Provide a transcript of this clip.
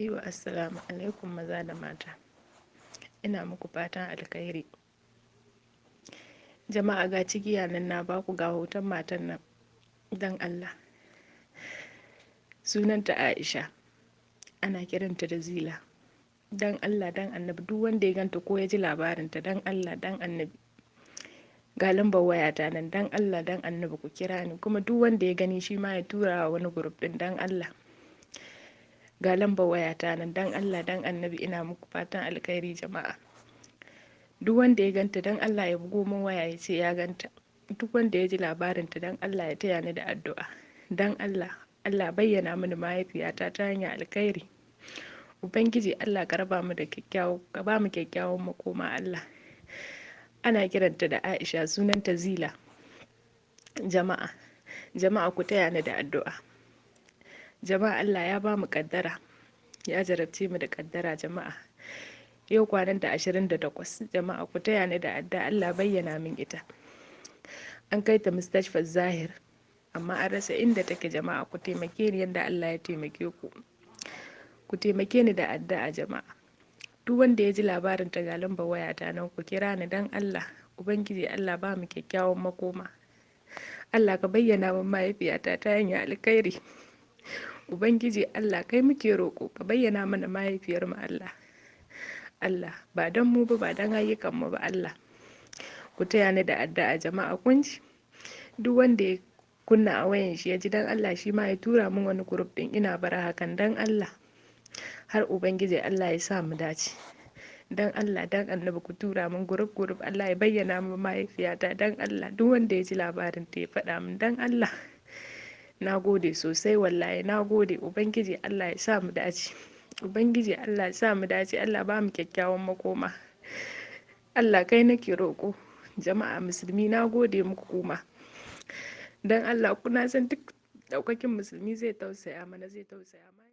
Yau assalamu alaikum maza da mata, ina muku fatan alkhairi. Jama'a ga cigiya nan na baku ga hoton matan nan dan Allah. Sunanta Aisha, ana kiranta da Zila. Dan Allah dan annabi duk wanda ya ganta ko ya ji labarinta dan Allah dan annabi. Ga lambar wayata nan dan Allah dan annabi ku kira ni, kuma duk wanda ya gani shi ma ya tura wa wani group din dan Allah. Ga lambar wayata nan dan Allah dan annabi, ina muku fatan alkhairi jama'a. Duk wanda ya ganta dan Allah ya bugo min waya ya ce ya ganta. Duk wanda ya ji labarinta dan Allah ya taya ni da addu'a. Dan Allah, Allah bayyana mini mahaifiyata ta hanyar alkhairi. Ubangiji Allah ka raba mu da ka ba mu kyakkyawan makoma Allah. Ana kiranta da Aisha, sunanta Zila. Jama'a ku taya ni da addu'a. Jama'a Allah ya ba mu kaddara, ya jarabce mu da kaddara jama'a. Yau kwananta 28, jama'a ku taya ni da addu'a Allah bayyana min ita. An kai ta Mustashfa Zahir, amma an rasa inda take jama'a. Ku taimake ni yadda Allah ya taimake ku. Ku taimake ni da addu'a jama'a. Duk wanda ya ji labarin ta ga lambar wayata nan ku kira ni dan Allah. Ubangiji Allah ba mu kyakkyawan makoma. Allah ka bayyana min mahaifiyata ta hanyar alkhairi. Ubangiji Allah kai muke roƙo, ka bayyana mana mahaifiyar mu Allah. Allah ba dan mu ba dan ayyukan mu ba Allah. Ku taya ni da addu'a jama'a kun ji. Duk wanda ya kunna a wayan shi ya ji dan Allah shi ma ya tura min wani group din, ina bara hakan dan Allah. Har Ubangiji Allah ya sa mu dace. Dan Allah dan annabi ku tura min group Allah ya bayyana min mahaifiyata dan Allah. Duk wanda ya ji labarin ta ya faɗa min dan Allah. Na gode sosai wallahi, na gode. Ubangiji Allah ya sa mu dace. Ubangiji Allah ya sa mu dace. Allah ba mu kyakkyawan makoma. Allah kai nake roƙo. Jama'a musulmi na gode muku kuma. Dan Allah kuna san duk ɗaukakin musulmi zai tausaya mana, zai tausaya mana.